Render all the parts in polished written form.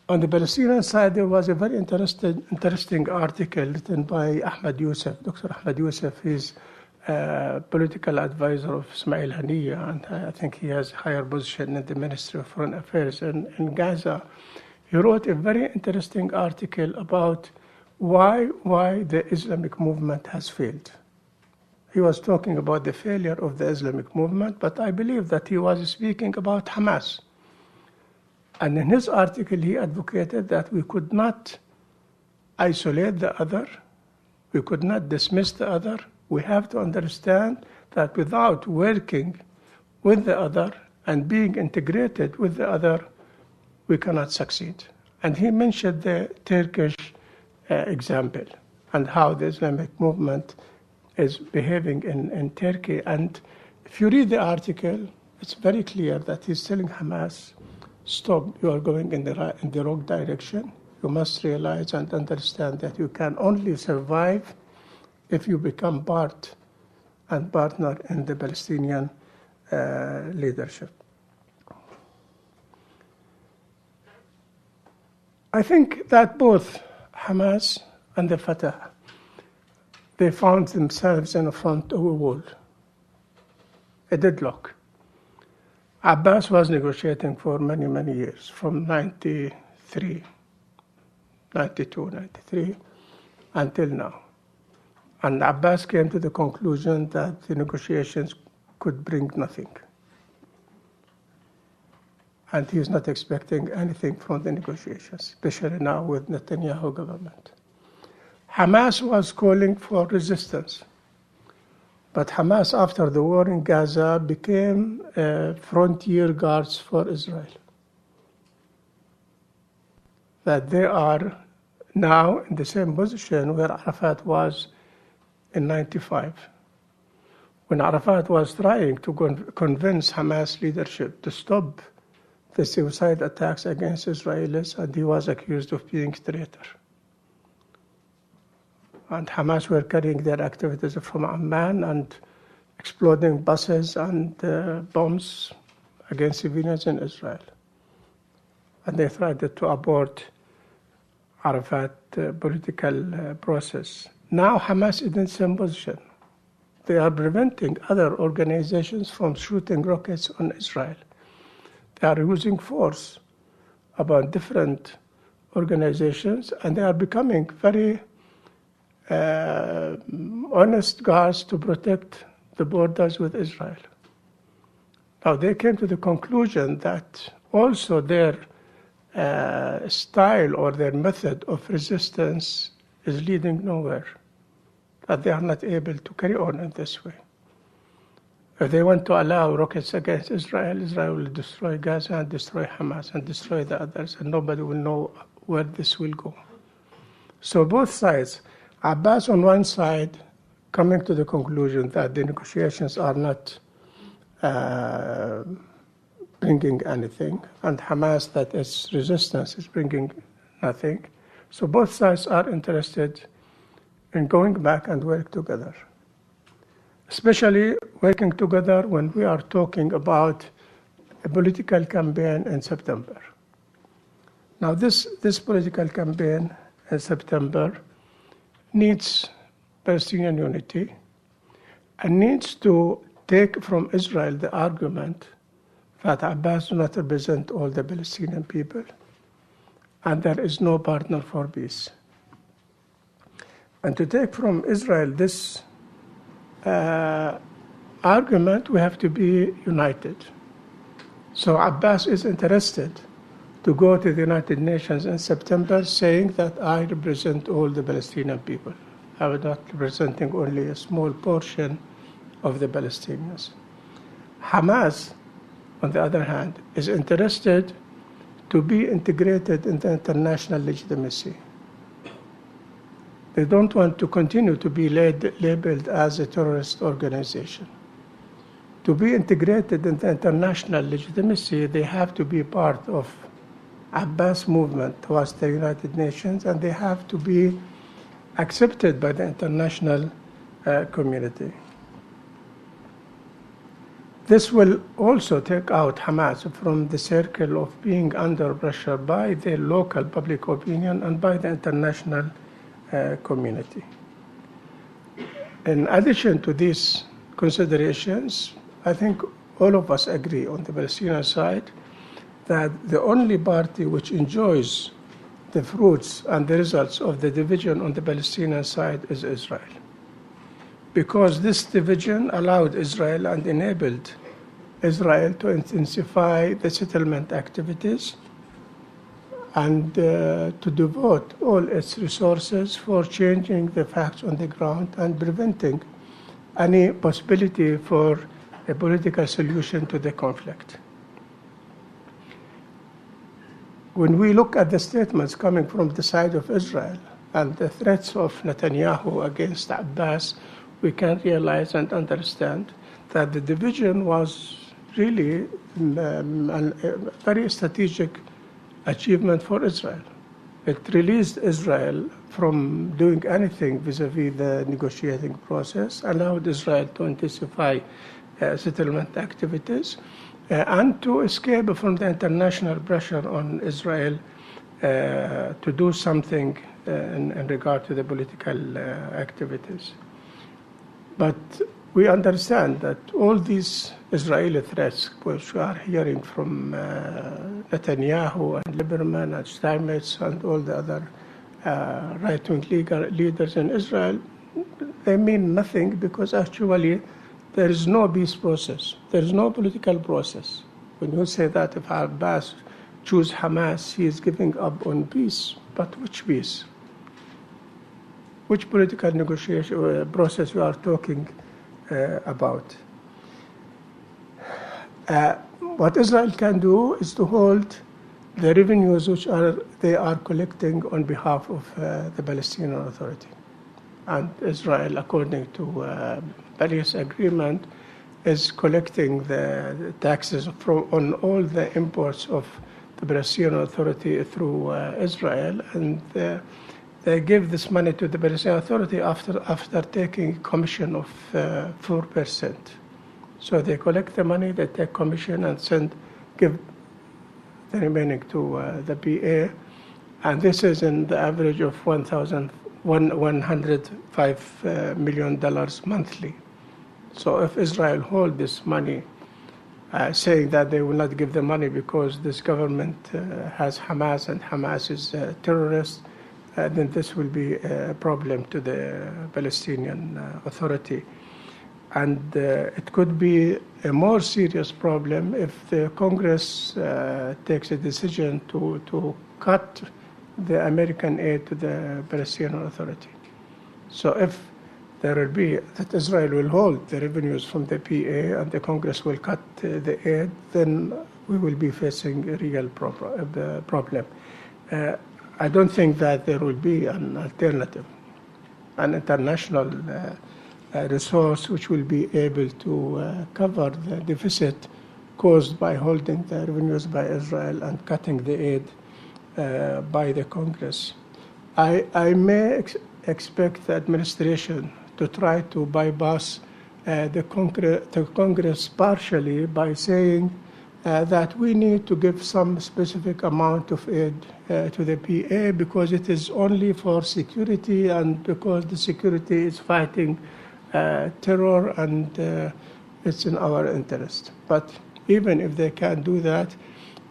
On the Palestinian side, there was a very interesting article written by Ahmed Youssef, Dr. Ahmed Youssef. He's political advisor of Ismail Haniyeh, and I think he has a higher position in the Ministry of Foreign Affairs in Gaza. He wrote a very interesting article about why the Islamic movement has failed. He was talking about the failure of the Islamic movement, but I believe that he was speaking about Hamas. And in his article, he advocated that we could not isolate the other, we could not dismiss the other. We have to understand that without working with the other and being integrated with the other, we cannot succeed. And he mentioned the Turkish example and how the Islamic movement is behaving in Turkey. And if you read the article, it's very clear that he's telling Hamas, stop, you are going in the wrong direction. You must realize and understand that you can only survive if you become part and partner in the Palestinian leadership. I think that both Hamas and the Fatah, they found themselves in front of a wall, a deadlock. Abbas was negotiating for many, many years, from 93, 92, 93, until now. And Abbas came to the conclusion that the negotiations could bring nothing. And he is not expecting anything from the negotiations, especially now with Netanyahu government. Hamas was calling for resistance. But Hamas, after the war in Gaza, became frontier guards for Israel. That they are now in the same position where Arafat was in 95, when Arafat was trying to convince Hamas leadership to stop the suicide attacks against Israelis, and he was accused of being a traitor. And Hamas were carrying their activities from Amman and exploding buses and bombs against civilians in Israel. And they tried to abort Arafat's political process. Now Hamas is in the same position. They are preventing other organizations from shooting rockets on Israel. They are using force about different organizations, and they are becoming very honest guards to protect the borders with Israel. Now they came to the conclusion that also their style or their method of resistance is leading nowhere, that they are not able to carry on in this way. If they want to allow rockets against Israel, Israel will destroy Gaza and destroy Hamas and destroy the others, and nobody will know where this will go. So both sides, Abbas on one side, coming to the conclusion that the negotiations are not bringing anything, and Hamas, that its resistance is bringing nothing. So both sides are interested in going back and work together, especially working together when we are talking about a political campaign in September. Now this political campaign in September needs Palestinian unity and needs to take from Israel the argument that Abbas does not represent all the Palestinian people and there is no partner for peace. And to take from Israel this argument, we have to be united. So Abbas is interested to go to the United Nations in September saying that I represent all the Palestinian people. I am not representing only a small portion of the Palestinians. Hamas, on the other hand, is interested to be integrated in the international legitimacy. They don't want to continue to be labeled as a terrorist organization. To be integrated in the international legitimacy, they have to be part of Abbas movement towards the United Nations, and they have to be accepted by the international community. This will also take out Hamas from the circle of being under pressure by the local public opinion and by the international community. In addition to these considerations, I think all of us agree on the Palestinian side that the only party which enjoys the fruits and the results of the division on the Palestinian side is Israel. Because this division allowed Israel and enabled Israel to intensify the settlement activities and to devote all its resources for changing the facts on the ground and preventing any possibility for a political solution to the conflict. When we look at the statements coming from the side of Israel and the threats of Netanyahu against Abbas, we can realize and understand that the division was really a very strategic achievement for Israel. It released Israel from doing anything vis-a-vis the negotiating process, allowed Israel to intensify settlement activities, and to escape from the international pressure on Israel to do something in regard to the political activities. But we understand that all these Israeli threats, which we are hearing from Netanyahu and Lieberman and Steinmetz and all the other right-wing leaders in Israel, they mean nothing because actually there is no peace process. There is no political process. When you say that if Abbas choose Hamas, he is giving up on peace. But which peace? Which political negotiation process we are talking about? What Israel can do is to hold the revenues which they are collecting on behalf of the Palestinian Authority. And Israel, according to Paris Agreement, is collecting the taxes on all the imports of the Palestinian Authority through Israel, and they give this money to the Palestinian Authority after taking commission of 4%. So they collect the money, they take commission, and give the remaining to the PA, and this is in the average of $105 million monthly. So if Israel hold this money, saying that they will not give the money because this government has Hamas and Hamas is a terrorist, then this will be a problem to the Palestinian Authority. And it could be a more serious problem if the Congress takes a decision to cut the American aid to the Palestinian Authority. So if there will be that Israel will hold the revenues from the PA and the Congress will cut the aid, then we will be facing a real problem. I don't think that there will be an alternative, an international resource which will be able to cover the deficit caused by holding the revenues by Israel and cutting the aid by the Congress. I may expect the administration to try to bypass the Congress partially by saying that we need to give some specific amount of aid to the PA because it is only for security and because the security is fighting terror and it's in our interest. But even if they can do that,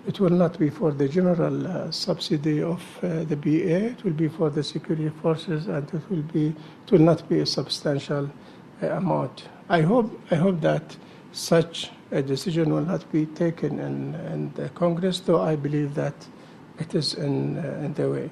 it will not be for the general subsidy of the PA. It will be for the security forces, and it will not be a substantial amount. I hope that such a decision will not be taken in the Congress, though I believe that it is in the way.